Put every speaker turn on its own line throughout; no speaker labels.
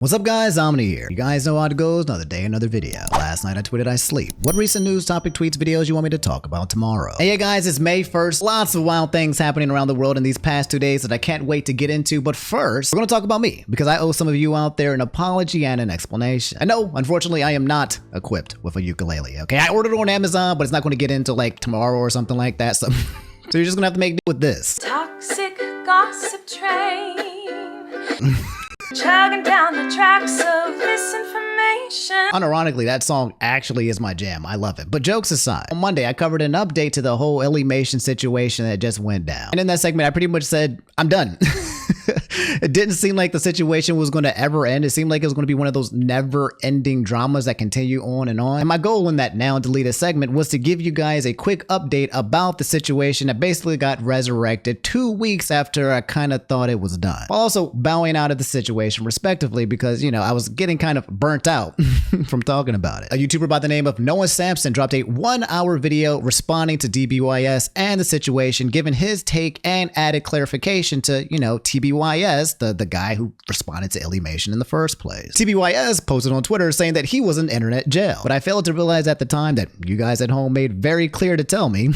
What's up guys, Omni here. You guys know how it goes, another day, another video. Last night I tweeted I sleep. What recent news, topic, tweets, videos you want me to talk about tomorrow? Hey guys, it's May 1st. Lots of wild things happening around the world in these past 2 days that I can't wait to get into. But first, we're gonna talk about me, because I owe some of you out there an apology and an explanation. And no, unfortunately, I am not equipped with a ukulele, okay? I ordered it on Amazon, but it's not gonna get into like tomorrow or something like that, so you're just gonna have to make do with this.
Toxic gossip train. Chugging down the tracks of misinformation.
Unironically, that song actually is my jam. I love it. But jokes aside, on Monday, I covered an update to the whole illymation situation that just went down. And in that segment, I pretty much said, I'm done. It didn't seem like the situation was going to ever end. It seemed like it was going to be one of those never-ending dramas that continue on and on. And my goal in that now deleted segment was to give you guys a quick update about the situation that basically got resurrected 2 weeks after I kind of thought it was done. While also bowing out of the situation respectively because, you know, I was getting kind of burnt out from talking about it. A YouTuber by the name of Noah Sampson dropped a 1-hour video responding to TBYS and the situation, giving his take and added clarification to, you know, TBYS, the guy who responded to illymation in the first place. TBYS posted on Twitter saying that he was in internet jail, but I failed to realize at the time that you guys at home made very clear to tell me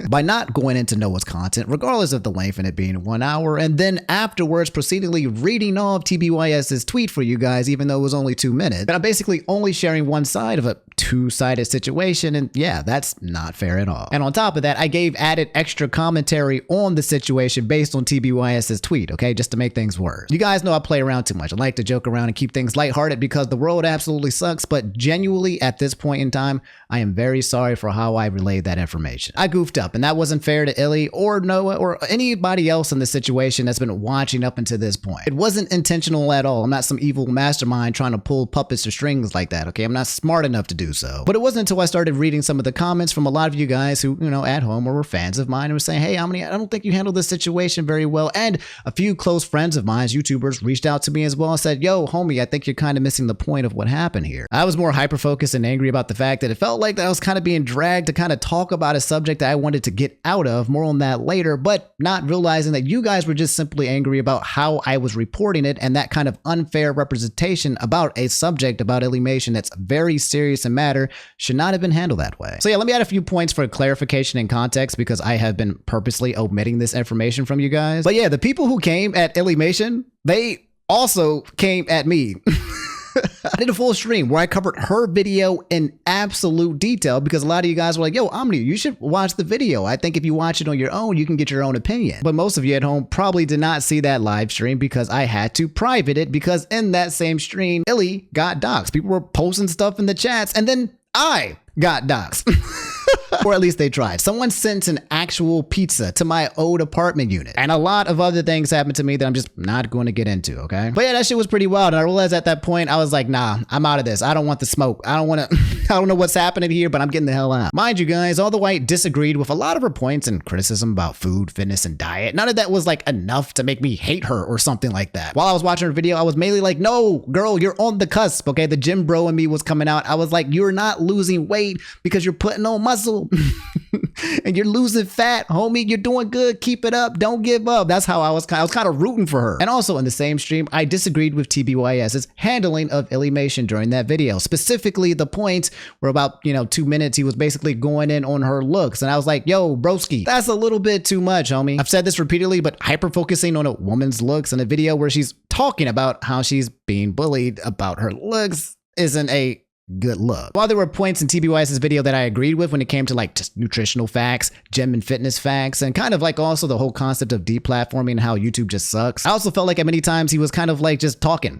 by not going into Noah's content, regardless of the length and it being 1 hour, and then afterwards proceedingly reading off TBYS's tweet for you guys, even though it was only 2 minutes. But I'm basically only sharing one side of a two-sided situation, and yeah, that's not fair at all. And on top of that, I gave added extra commentary on the situation based on TBYS's tweet, okay, just to make things worse. You guys know I play around too much. I like to joke around and keep things lighthearted because the world absolutely sucks, but genuinely at this point in time, I am very sorry for how I relayed that information. I goofed up, and that wasn't fair to Illy or Noah or anybody else in the situation that's been watching up until this point. It wasn't intentional at all. I'm not some evil mastermind trying to pull puppets or strings like that, okay? I'm not smart enough to do so. But it wasn't until I started reading some of the comments from a lot of you guys who, you know, at home or were fans of mine and were saying, hey, Omni, I don't think you handled this situation very well. And a few close friends of mine, YouTubers, reached out to me as well and said, yo, homie, I think you're kind of missing the point of what happened here. I was more hyper-focused and angry about the fact that it felt like that I was kind of being dragged to kind of talk about a subject that I wanted to get out of. More on that later, but not realizing that you guys were just simply angry about how I was reporting it and that kind of unfair representation about a subject about illymation that's very serious in matter should not have been handled that way. So yeah, let me add a few points for clarification and context because I have been purposely omitting this information from you guys. But yeah, the people who came at illymation, they also came at me. I did a full stream where I covered her video in absolute detail because a lot of you guys were like, yo, Omni, you should watch the video. I think if you watch it on your own, you can get your own opinion. But most of you at home probably did not see that live stream because I had to private it because in that same stream, Illy got doxxed. People were posting stuff in the chats and then I got doxxed. Or at least they tried. Someone sent an actual pizza to my old apartment unit. And a lot of other things happened to me that I'm just not going to get into, okay? But yeah, that shit was pretty wild. And I realized at that point, I was like, nah, I'm out of this. I don't want the smoke. I don't want to, I don't know what's happening here, but I'm getting the hell out. Mind you guys, although I disagreed with a lot of her points and criticism about food, fitness, and diet, none of that was like enough to make me hate her or something like that. While I was watching her video, I was mainly like, no, girl, you're on the cusp, okay? The gym bro in me was coming out. I was like, you're not losing weight because you're putting on muscle. And you're losing fat, homie. You're doing good. Keep it up. Don't give up. That's how I was kind of rooting for her. And also in the same stream, I disagreed with TBYS's handling of illymation during that video. Specifically, the points were about, 2 minutes. He was basically going in on her looks. And I was like, yo, broski, that's a little bit too much, homie. I've said this repeatedly, but hyper-focusing on a woman's looks in a video where she's talking about how she's being bullied about her looks isn't a good look. While there were points in TBYS's video that I agreed with when it came to like just nutritional facts, gym and fitness facts, and kind of like also the whole concept of deplatforming and how YouTube just sucks, I also felt like at many times he was kind of like just talking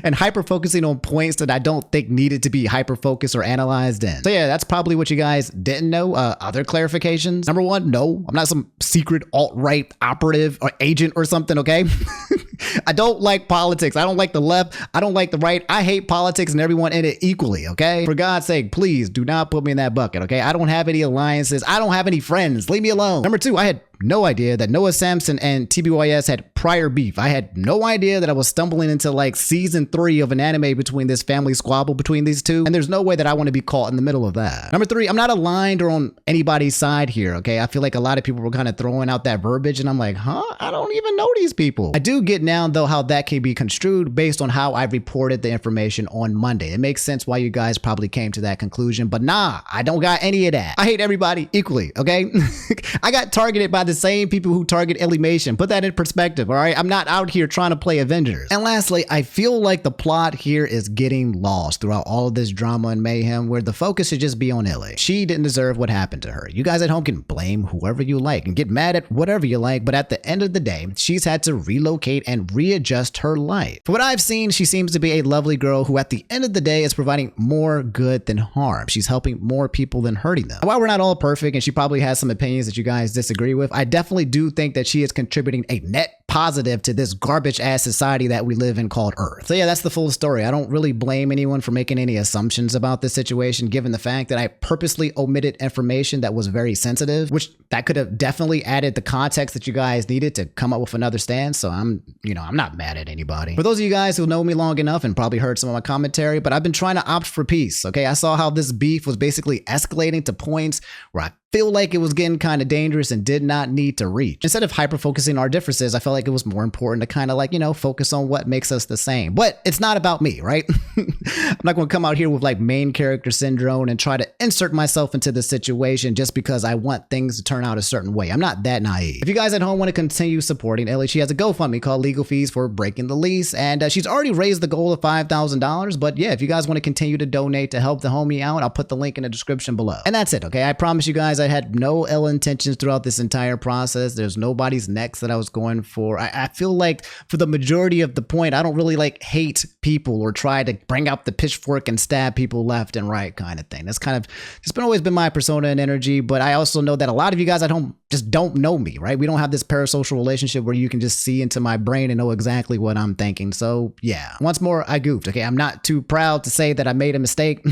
and hyper-focusing on points that I don't think needed to be hyper-focused or analyzed in. So yeah, that's probably what you guys didn't know. Other clarifications. Number one, no, I'm not some secret alt-right operative or agent or something, okay? I don't like politics. I don't like the left. I don't like the right. I hate politics and everyone in it equally, okay? For God's sake, please do not put me in that bucket, okay? I don't have any alliances. I don't have any friends. Leave me alone. Number two, I had no idea that Noah Samson and TBYS had prior beef. I had no idea that I was stumbling into like season 3 of an anime between this family squabble between these two. And there's no way that I want to be caught in the middle of that. Number 3, I'm not aligned or on anybody's side here, okay? I feel like a lot of people were kind of throwing out that verbiage and I'm like, huh? I don't even know these people. I do get now though how that can be construed based on how I reported the information on Monday. It makes sense why you guys probably came to that conclusion, but nah, I don't got any of that. I hate everybody equally, okay? I got targeted by the same people who target illymation. Put that in perspective, all right? I'm not out here trying to play Avengers. And lastly, I feel like the plot here is getting lost throughout all of this drama and mayhem where the focus should just be on Illy. She didn't deserve what happened to her. You guys at home can blame whoever you like and get mad at whatever you like, but at the end of the day, she's had to relocate and readjust her life. For what I've seen, she seems to be a lovely girl who at the end of the day is providing more good than harm. She's helping more people than hurting them. While we're not all perfect and she probably has some opinions that you guys disagree with, I definitely do think that she is contributing a net positive to this garbage ass society that we live in called Earth. So yeah, that's the full story. I don't really blame anyone for making any assumptions about this situation, given the fact that I purposely omitted information that was very sensitive, which that could have definitely added the context that you guys needed to come up with another stance. So I'm not mad at anybody. For those of you guys who know me long enough and probably heard some of my commentary, but I've been trying to opt for peace. Okay, I saw how this beef was basically escalating to points where I feel like it was getting kind of dangerous and did not need to reach. Instead of hyper-focusing our differences, I felt like it was more important to kind of like, focus on what makes us the same. But it's not about me, right? I'm not going to come out here with like main character syndrome and try to insert myself into the situation just because I want things to turn out a certain way. I'm not that naive. If you guys at home want to continue supporting Ellie, she has a GoFundMe called Legal Fees for Breaking the Lease, and she's already raised the goal of $5,000. But yeah, if you guys want to continue to donate to help the homie out, I'll put the link in the description below. And that's it, okay? I promise you guys I had no ill intentions throughout this entire process. There's nobody's necks that I was going for. I feel like for the majority of the point, I don't really like hate people or try to bring out the pitchfork and stab people left and right kind of thing. That's kind of just always been my persona and energy. But I also know that a lot of you guys at home just don't know me, right? We don't have this parasocial relationship where you can just see into my brain and know exactly what I'm thinking. So yeah, once more, I goofed. Okay, I'm not too proud to say that I made a mistake.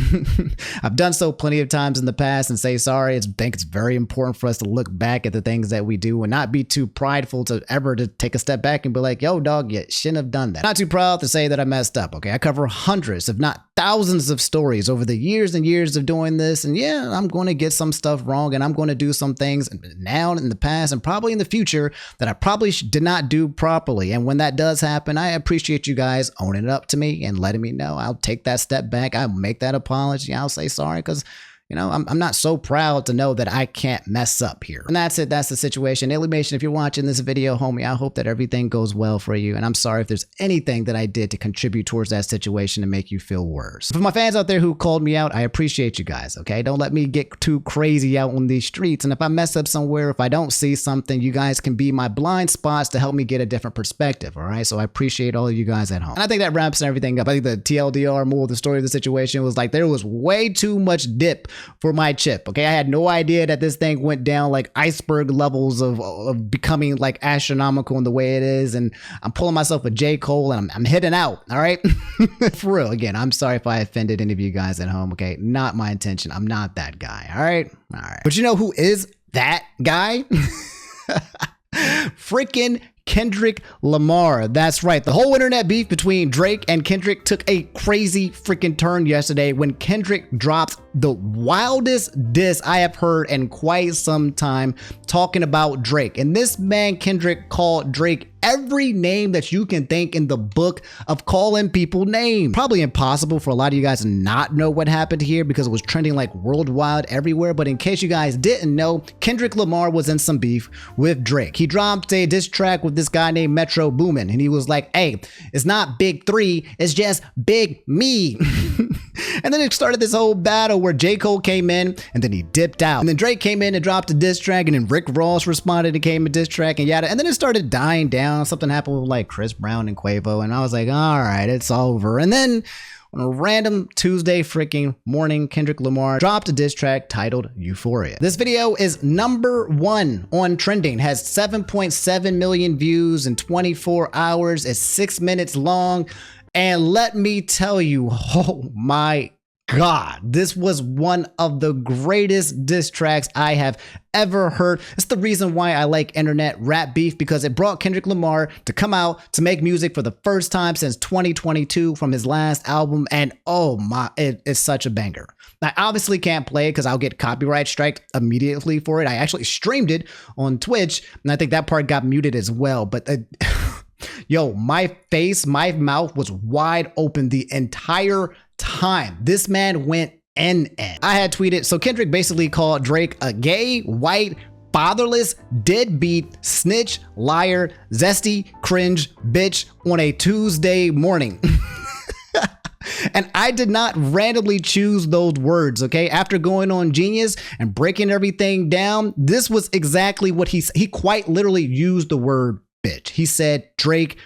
I've done so plenty of times in the past and say sorry. I think it's very important for us to look back at the things that we do and not be too prideful to ever to take a step back and be like, yo, dog, you shouldn't have done that. Not too proud to say that I messed up. Okay, I cover hundreds, if not thousands of stories over the years and years of doing this. And yeah, I'm going to get some stuff wrong and I'm going to do some things now in the past and probably in the future that I probably did not do properly. And when that does happen, I appreciate you guys owning it up to me and letting me know. I'll take that step back. I'll make that apology. I'll say sorry because I'm not so proud to know that I can't mess up here. And that's it. That's the situation. Illymation, if you're watching this video, homie, I hope that everything goes well for you. And I'm sorry if there's anything that I did to contribute towards that situation to make you feel worse. For my fans out there who called me out, I appreciate you guys, okay? Don't let me get too crazy out on these streets. And if I mess up somewhere, if I don't see something, you guys can be my blind spots to help me get a different perspective, all right? So I appreciate all of you guys at home. And I think that wraps everything up. I think the TLDR, moral of the story of the situation was like there was way too much dip for my chip. Okay, I had no idea that this thing went down like iceberg levels of becoming like astronomical in the way it is, and I'm pulling myself a J. Cole and I'm hitting out. All right, for real. Again, I'm sorry if I offended any of you guys at home. Okay, not my intention. I'm not that guy. All right. But you know who is that guy? Freaking Kendrick Lamar. That's right. The whole internet beef between Drake and Kendrick took a crazy freaking turn yesterday when Kendrick dropped the wildest diss I have heard in quite some time talking about Drake. And this man, Kendrick, called Drake every name that you can think in the book of calling people names. Probably impossible for a lot of you guys to not know what happened here because it was trending like worldwide everywhere. But in case you guys didn't know, Kendrick Lamar was in some beef with Drake. He dropped a diss track with this guy named Metro Boomin, and he was like, hey, it's not Big 3, it's just Big Me. And then it started this whole battle where J. Cole came in and then he dipped out. And then Drake came in and dropped a diss track, and then Rick Ross responded and came a diss track and yada. And then it started dying down. Something happened with like Chris Brown and Quavo, and I was like, all right, it's over. And then on a random Tuesday freaking morning, Kendrick Lamar dropped a diss track titled Euphoria. This video is #1 on trending, has 7.7 million views in 24 hours. It's 6 minutes long. And let me tell you, oh my God, this was one of the greatest diss tracks I have ever heard. It's the reason why I like internet rap beef, because it brought Kendrick Lamar to come out to make music for the first time since 2022 from his last album. And oh my, it is such a banger. I obviously can't play it because I'll get copyright striked immediately for it. I actually streamed it on Twitch, and I think that part got muted as well. But yo, my mouth was wide open the entire time. This man went in. I had tweeted, so Kendrick basically called Drake a gay, white, fatherless, deadbeat, snitch, liar, zesty, cringe, bitch on a Tuesday morning. And I did not randomly choose those words, okay? After going on Genius and breaking everything down, this was exactly what he quite literally used the word bitch. He said, Drake,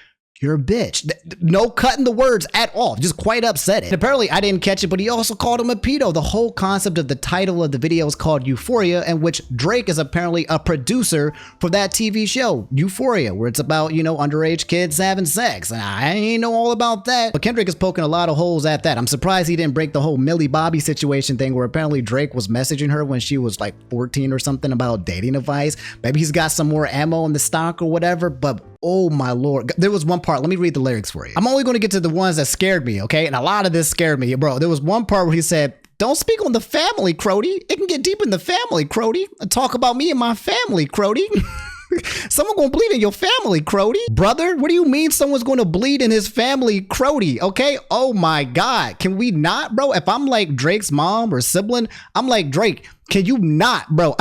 you're a bitch. No cutting the words at all. Just quite upset it. And apparently I didn't catch it, but he also called him a pedo. The whole concept of the title of the video is called Euphoria, in which Drake is apparently a producer for that TV show, Euphoria, where it's about, you know, underage kids having sex. And I ain't know all about that. But Kendrick is poking a lot of holes at that. I'm surprised he didn't break the whole Millie Bobby situation thing, where apparently Drake was messaging her when she was like 14 or something about dating advice. Maybe he's got some more ammo in the stock or whatever, but oh my Lord. There was one part, let me read the lyrics for you. I'm only going to get to the ones that scared me, okay? And a lot of this scared me, bro. There was one part where he said, don't speak on the family, Crody. It can get deep in the family, Crody. Talk about me and my family, Crody. Someone gonna bleed in your family, Crody. Brother, what do you mean someone's gonna bleed in his family, Crody? Okay, oh my God. Can we not, bro? If I'm like Drake's mom or sibling, I'm like, Drake, can you not, bro?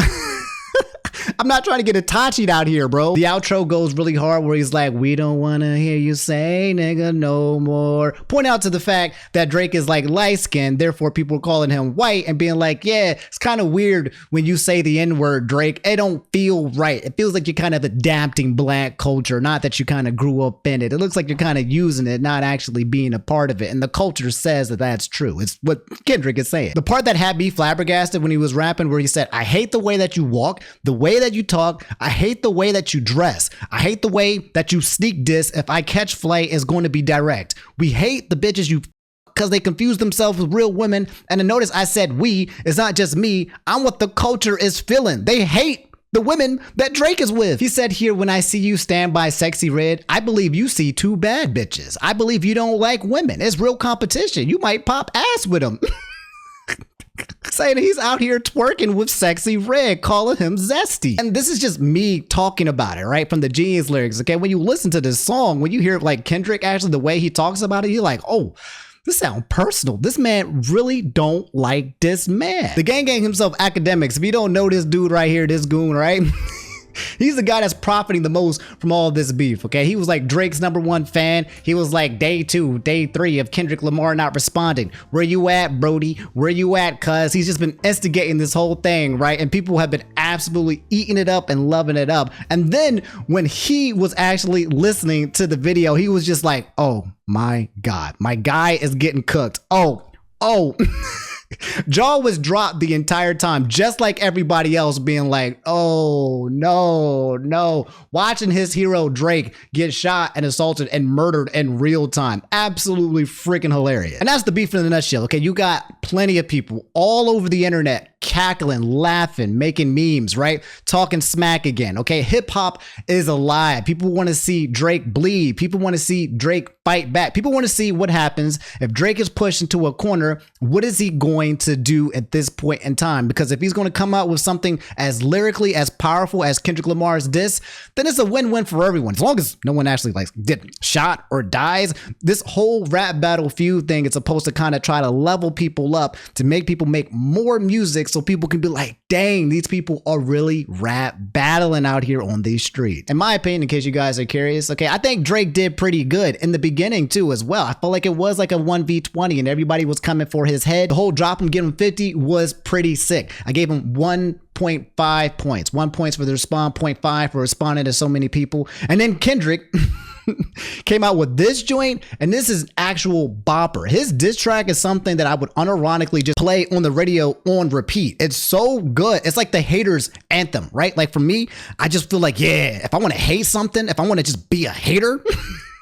I'm not trying to get Itachi'd out here, bro. The outro goes really hard where he's like, we don't want to hear you say nigga no more. Point out to the fact that Drake is like light skinned, therefore people are calling him white and being like, yeah, it's kind of weird when you say the N-word, Drake. It don't feel right. It feels like you're kind of adapting black culture, not that you kind of grew up in it. It looks like you're kind of using it, not actually being a part of it. And the culture says that that's true. It's what Kendrick is saying. The part that had me flabbergasted when he was rapping, where he said, I hate the way that you walk, the way that you talk, I hate the way that you dress, I hate the way that you sneak diss. If I catch flight, is going to be direct. We hate the bitches you because they confuse themselves with real women. And notice I said we, it's not just me. I'm what the culture is feeling. They hate the women that Drake is with. He said here, when I see you stand by Sexy Red, I believe you see two bad bitches. I believe you don't like women. It's real competition. You might pop ass with them. Saying he's out here twerking with Sexy Red, calling him zesty. And this is just me talking about it, right? From the Genius lyrics, okay? When you listen to this song, when you hear like Kendrick, actually the way he talks about it, you're like, oh, this sounds personal. This man really don't like this man. The gang himself, Akademiks. If you don't know this dude right here, this goon, right? He's the guy that's profiting the most from all this beef, okay? He was like Drake's #1 fan. He was like day 2, day 3 of Kendrick Lamar not responding. Where you at, Brody? Where you at, cuz? He's just been instigating this whole thing, right? And people have been absolutely eating it up and loving it up. And then when he was actually listening to the video, he was just like, oh my God, my guy is getting cooked. Oh. Jaw was dropped the entire time, just like everybody else being like, oh, no. Watching his hero Drake get shot and assaulted and murdered in real time. Absolutely freaking hilarious. And that's the beef in a nutshell, okay? You got plenty of people all over the internet cackling, laughing, making memes, right? Talking smack again, okay? Hip hop is alive. People want to see Drake bleed. People want to see Drake fight back. People want to see what happens if Drake is pushed into a corner. What is he going to do at this point in time? Because if he's going to come out with something as lyrically as powerful as Kendrick Lamar's diss, then it's a win-win for everyone. As long as no one actually like get shot or dies. This whole rap battle feud thing is supposed to kind of try to level people up, to make people make more music so people can be like, dang, these people are really rap battling out here on these streets. In my opinion, in case you guys are curious, okay, I think Drake did pretty good in the beginning too as well. I felt like it was like a 1v20 and everybody was coming for his head. The whole drop him, give him 50 was pretty sick. I gave him 1.5 points. 1 point for the respond, 0.5 for responding to so many people. And then Kendrick came out with this joint, and this is actual bopper. His diss track is something that I would unironically just play on the radio on repeat. It's so good. It's like the haters anthem, right? Like for me, I just feel like, yeah, if I want to hate something, if I want to just be a hater,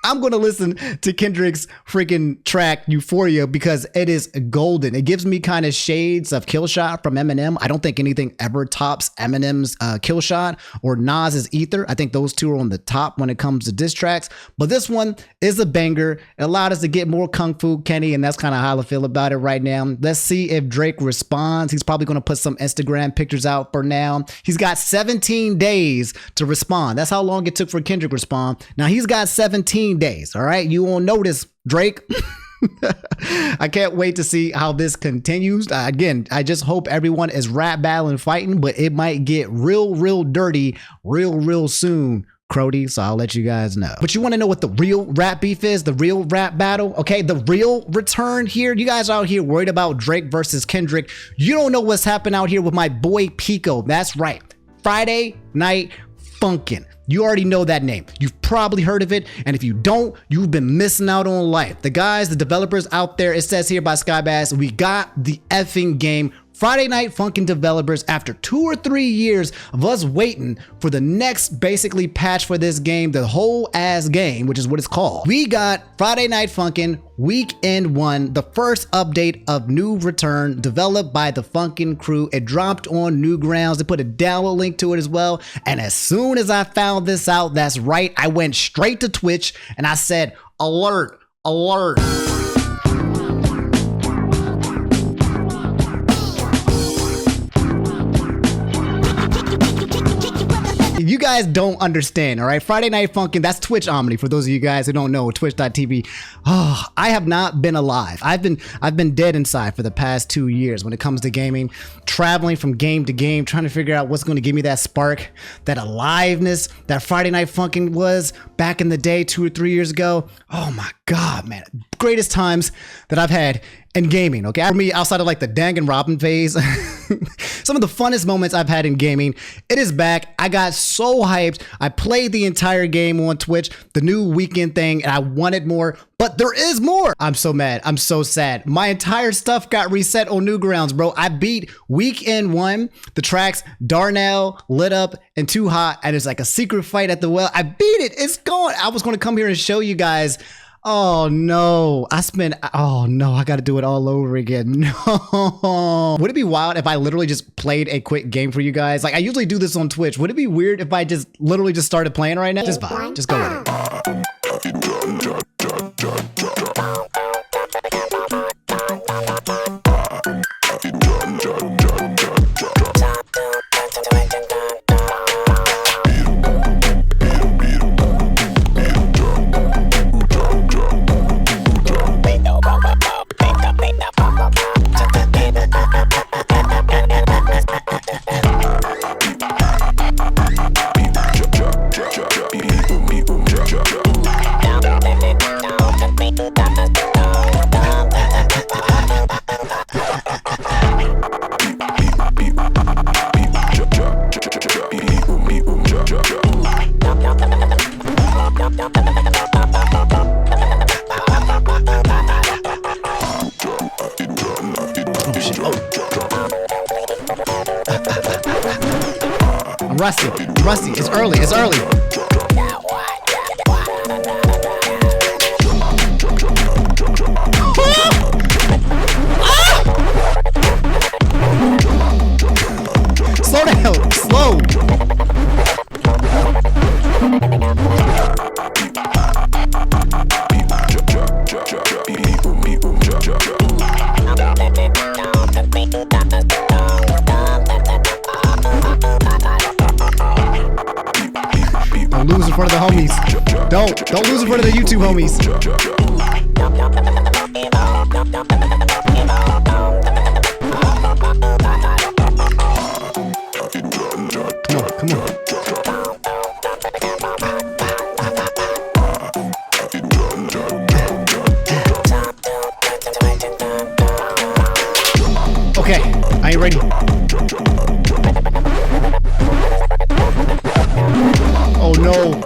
I'm going to listen to Kendrick's freaking track Euphoria because it is golden. It gives me kind of shades of Killshot from Eminem. I don't think anything ever tops Eminem's Killshot or Nas's Ether. I think those two are on the top when it comes to diss tracks. But this one is a banger. It allowed us to get more Kung Fu Kenny, and that's kind of how I feel about it right now. Let's see if Drake responds. He's probably going to put some Instagram pictures out for now. He's got 17 days to respond. That's how long it took for Kendrick to respond. Now he's got 17 days. All right. You won't notice, Drake. I can't wait to see how this continues. Again, I just hope everyone is rap battling, fighting, but it might get real dirty real soon, Crody. So I'll let you guys know. But you want to know what the real rap beef is? The real rap battle? Okay, the real return here. You guys out here worried about Drake versus Kendrick. You don't know what's happening out here with my boy Pico. That's right. Friday Night Funkin'. You already know that name. You've probably heard of it. And if you don't, you've been missing out on life. The guys, the developers out there, it says here by Skybass, we got the effing game. Friday Night Funkin' developers, after 2 or 3 years of us waiting for the next basically patch for this game, the whole ass game, which is what it's called. We got Friday Night Funkin' Weekend 1, the first update of New Return, developed by the Funkin' crew. It dropped on Newgrounds. They put a download link to it as well. And as soon as I found this out, that's right, I went straight to Twitch and I said, alert, alert. You guys don't understand, all right? Friday Night Funkin', that's Twitch Omni. For those of you guys who don't know, twitch.tv. Oh, I have not been alive. I've been dead inside for the past 2 years when it comes to gaming, traveling from game to game, trying to figure out what's going to give me that spark, that aliveness that Friday Night Funkin' was back in the day 2 or 3 years ago. Oh my God, man. Greatest times that I've had in gaming, okay? For me, outside of like the Danganronpa phase, some of the funnest moments I've had in gaming, it is back. I got so hyped. I played the entire game on Twitch, the new weekend thing, and I wanted more, but there is more. I'm so mad. I'm so sad. My entire stuff got reset on Newgrounds, bro. I beat Weekend 1, the tracks Darnell, Lit Up, and Too Hot, and it's like a secret fight at the well. I beat it. It's gone. I was going to come here and show you guys. Oh no, oh no, I gotta do it all over again. No. Would it be wild if I literally just played a quick game for you guys? Like I usually do this on Twitch. Would it be weird if I just literally just started playing right now? Just vibe, just go with it. I'm rusty. It's early. Slow down. Slow. Don't lose in front of the homies. Don't lose in front of the YouTube homies. Come on. Okay, I ain't ready. Oh no.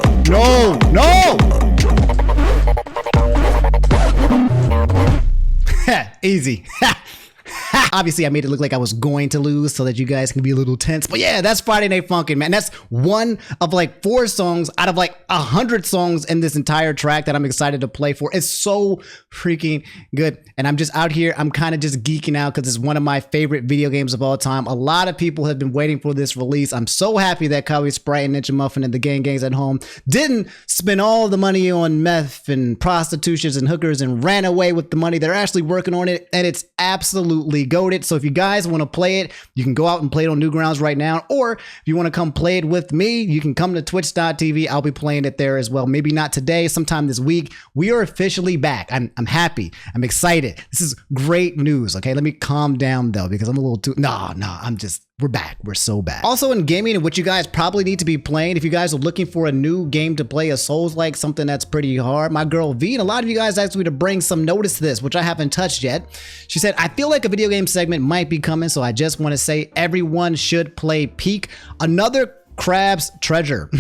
Easy. Obviously, I made it look like I was going to lose so that you guys can be a little tense. But yeah, that's Friday Night Funkin', man. That's one of like 4 songs out of like 100 songs in this entire track that I'm excited to play for. It's so freaking good. And I'm just out here. I'm kind of just geeking out because it's one of my favorite video games of all time. A lot of people have been waiting for this release. I'm so happy that Kawi Sprite and Ninja Muffin and the gangs at home didn't spend all the money on meth and prostitutions and hookers and ran away with the money. They're actually working on it, and it's absolutely goated. So if you guys want to play it, you can go out and play it on Newgrounds right now. Or if you want to come play it with me, you can come to twitch.tv. I'll be playing it there as well. Maybe not today, sometime this week. We are officially back. I'm happy. I'm excited. This is great news. Okay, let me calm down though, because I'm a little too, we're back. We're so back. Also in gaming, which you guys probably need to be playing, if you guys are looking for a new game to play, a Souls-like, something that's pretty hard, my girl V, and a lot of you guys asked me to bring some notice to this, which I haven't touched yet. She said, I feel like a video game segment might be coming, so I just want to say everyone should play Peak, another Crab's Treasure.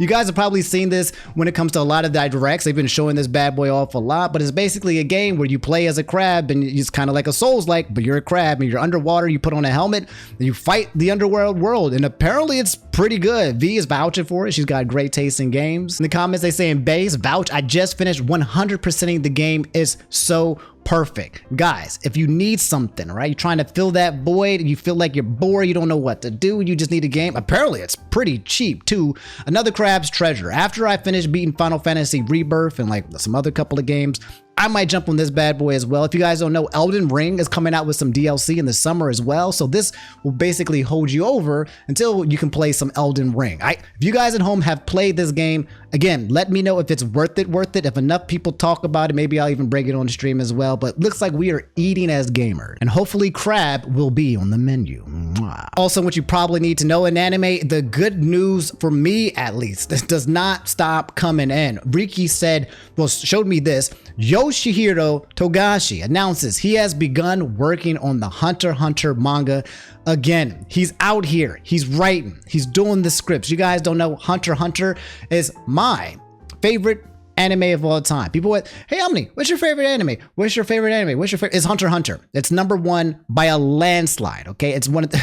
You guys have probably seen this when it comes to a lot of the directs. They've been showing this bad boy off a lot, but it's basically a game where you play as a crab and it's kind of like a Souls-like, but you're a crab and you're underwater. You put on a helmet and you fight the underworld world, and apparently it's pretty good. V is vouching for it. She's got great taste in games. In the comments they say in base, vouch, I just finished 100%ing the game. Is so perfect. Guys, if you need something, right? You're trying to fill that void, you feel like you're bored, you don't know what to do, you just need a game. Apparently, it's pretty cheap too. Another Crab's Treasure. After I finish beating Final Fantasy Rebirth and like some other couple of games, I might jump on this bad boy as well. If you guys don't know, Elden Ring is coming out with some DLC in the summer as well. So this will basically hold you over until you can play some Elden Ring. If you guys at home have played this game, again, let me know if it's worth it. If enough people talk about it, maybe I'll even break it on the stream as well. But looks like we are eating as gamers. And hopefully Crab will be on the menu. Mwah. Also, what you probably need to know in anime, the good news for me at least, this does not stop coming in. Riki said, well, showed me this. Yoshihiro Togashi announces he has begun working on the Hunter x Hunter manga again. He's out here. He's writing. He's doing the scripts. You guys don't know, Hunter x Hunter is my favorite anime of all time. People went, hey Omni, what's your favorite anime? What's your favorite anime? What's your favorite? It's Hunter x Hunter. It's #1 by a landslide. Okay, it's one of the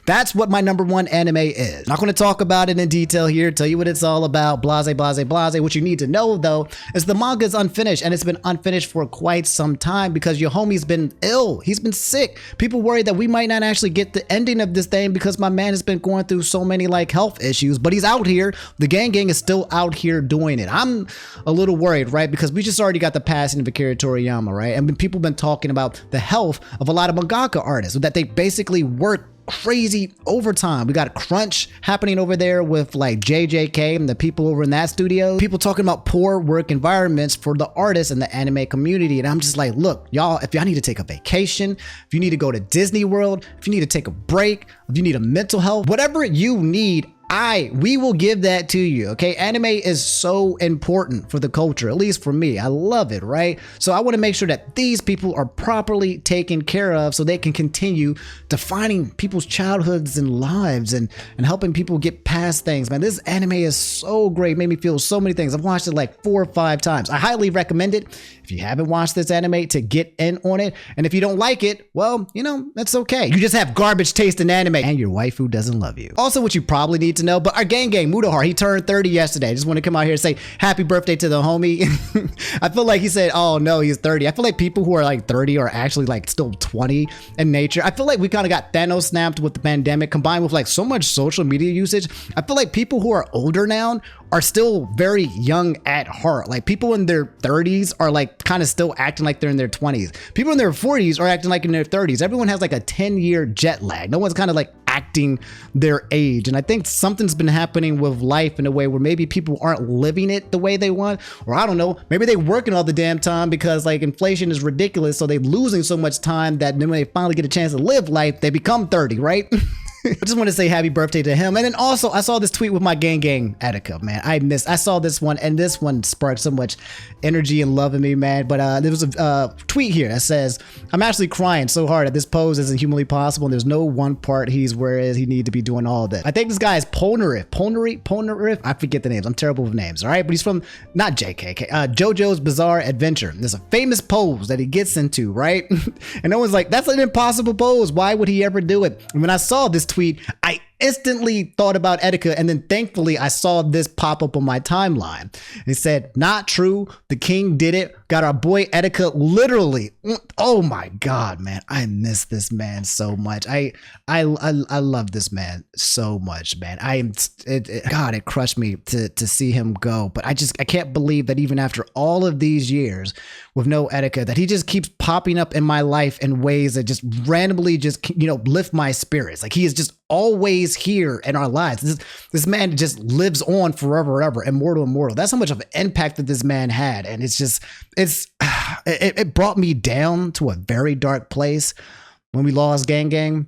that's what my #1 anime is. Not going to talk about it in detail here, tell you what it's all about, blase, blase, blase. What you need to know though is the manga is unfinished, and it's been unfinished for quite some time because your homie's been ill. He's been sick. People worry that we might not actually get the ending of this thing because my man has been going through so many like health issues, but he's out here. The gang is still out here doing it. I'm a little worried, right? Because we just already got the passing of Akira Toriyama, right? And people been talking about the health of a lot of mangaka artists, that they basically work crazy overtime. We got crunch happening over there with like JJK and the people over in that studio. People talking about poor work environments for the artists and the anime community. And I'm just like, look, y'all, if y'all need to take a vacation, if you need to go to Disney World, if you need to take a break, if you need a mental health, whatever you need, we will give that to you, okay? Anime is so important for the culture, at least for me. I love it, right? So I want to make sure that these people are properly taken care of so they can continue defining people's childhoods and lives and helping people get past things. Man, this anime is so great. It made me feel so many things. I've watched it like 4 or 5 times. I highly recommend it if you haven't watched this anime to get in on it. And if you don't like it, well, you know, that's okay. You just have garbage taste in anime and your waifu doesn't love you. Also, what you probably need to know, but our gang Mutahar, he turned 30 yesterday. I just want to come out here and say happy birthday to the homie. I feel like he said, oh no, he's 30. I feel like people who are like 30 are actually like still 20 in nature. I feel like we kind of got Thanos snapped with the pandemic combined with like so much social media usage. I feel like people who are older now are still very young at heart. Like people in their 30s are like kind of still acting like they're in their 20s. People in their 40s are acting like in their 30s. Everyone has like a 10-year jet lag. No one's kind of like acting their age. And I think something's been happening with life in a way where maybe people aren't living it the way they want, or I don't know, maybe they're working all the damn time because like inflation is ridiculous. So they're losing so much time that then when they finally get a chance to live life, they become 30, right? I just want to say happy birthday to him. And then also, I saw this tweet with my gang Etika, man. I saw this one, and this one sparked so much energy and love in me, man. But there was a tweet here that says, I'm actually crying so hard that this pose isn't humanly possible, and there's no one part he's whereas he need to be doing all of this. I think this guy is Polnareff. I forget the names. I'm terrible with names, all right? But he's from, not JKK, JoJo's Bizarre Adventure. There's a famous pose that he gets into, right? And no one's like, that's an impossible pose. Why would he ever do it? And when I saw this tweet, I instantly thought about Etika, and then thankfully I saw this pop up on my timeline. It said, not true, the king did it. Got our boy Etika literally. Oh my God, man. I miss this man so much. I love this man so much, man. God, it crushed me to see him go. But I can't believe that even after all of these years with no Etika, that he just keeps popping up in my life in ways that just randomly just, lift my spirits. Like he is just always here in our lives. This man just lives on forever, ever, immortal. That's how much of an impact that this man had. And it brought me down to a very dark place when we lost Gang.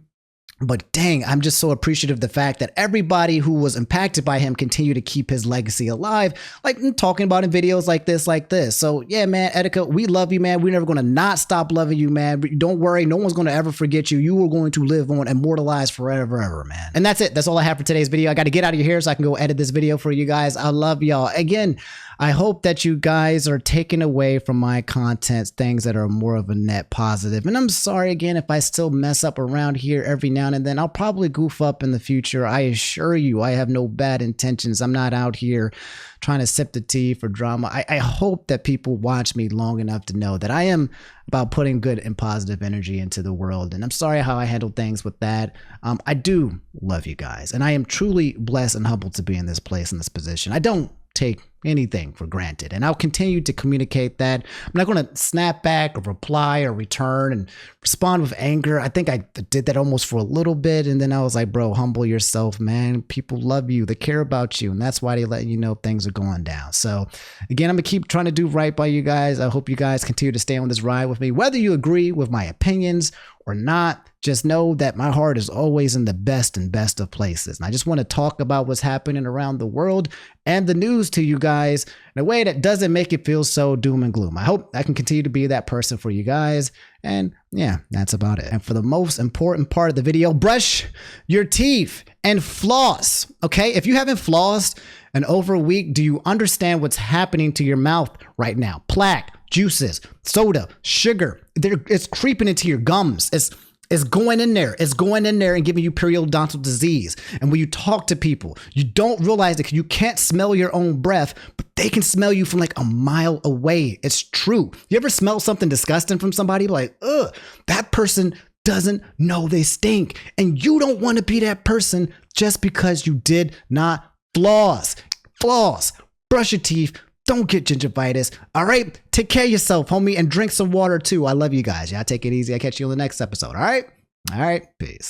But dang, I'm just so appreciative of the fact that everybody who was impacted by him continue to keep his legacy alive, like talking about in videos like this. So yeah, man, Etika, we love you, man. We're never going to not stop loving you, man. Don't worry. No one's going to ever forget you. You are going to live on, immortalized forever, ever, man. And that's it. That's all I have for today's video. I got to get out of here so I can go edit this video for you guys. I love y'all. Again, I hope that you guys are taking away from my content things that are more of a net positive. And I'm sorry again if I still mess up around here every now and then. I'll probably goof up in the future. I assure you, I have no bad intentions. I'm not out here trying to sip the tea for drama. I hope that people watch me long enough to know that I am about putting good and positive energy into the world. And I'm sorry how I handled things with that. I do love you guys. And I am truly blessed and humbled to be in this place, in this position. I don't take anything for granted, and I'll continue to communicate that. I'm not going to snap back or reply or return and respond with anger. I think I did that almost for a little bit, and then I was like, bro, humble yourself, man. People love you, they care about you, and that's why they let you know things are going down. So again, I'm gonna keep trying to do right by you guys. I hope you guys continue to stay on this ride with me, whether you agree with my opinions or not. Just know that my heart is always in the best of places. And I just want to talk about what's happening around the world and the news to you guys in a way that doesn't make it feel so doom and gloom. I hope I can continue to be that person for you guys. And yeah, that's about it. And for the most important part of the video, brush your teeth and floss. Okay, if you haven't flossed in over a week, do you understand what's happening to your mouth right now? Plaque, juices, soda, sugar, it's creeping into your gums. It's going in there. It's going in there and giving you periodontal disease. And when you talk to people, you don't realize that you can't smell your own breath, but they can smell you from like a mile away. It's true. You ever smell something disgusting from somebody? Like, ugh, that person doesn't know they stink. And you don't want to be that person just because you did not floss. Floss. Brush your teeth. Don't get gingivitis. All right. Take care of yourself, homie, and drink some water too. I love you guys. Y'all take it easy. I'll catch you on the next episode. All right. All right. Peace.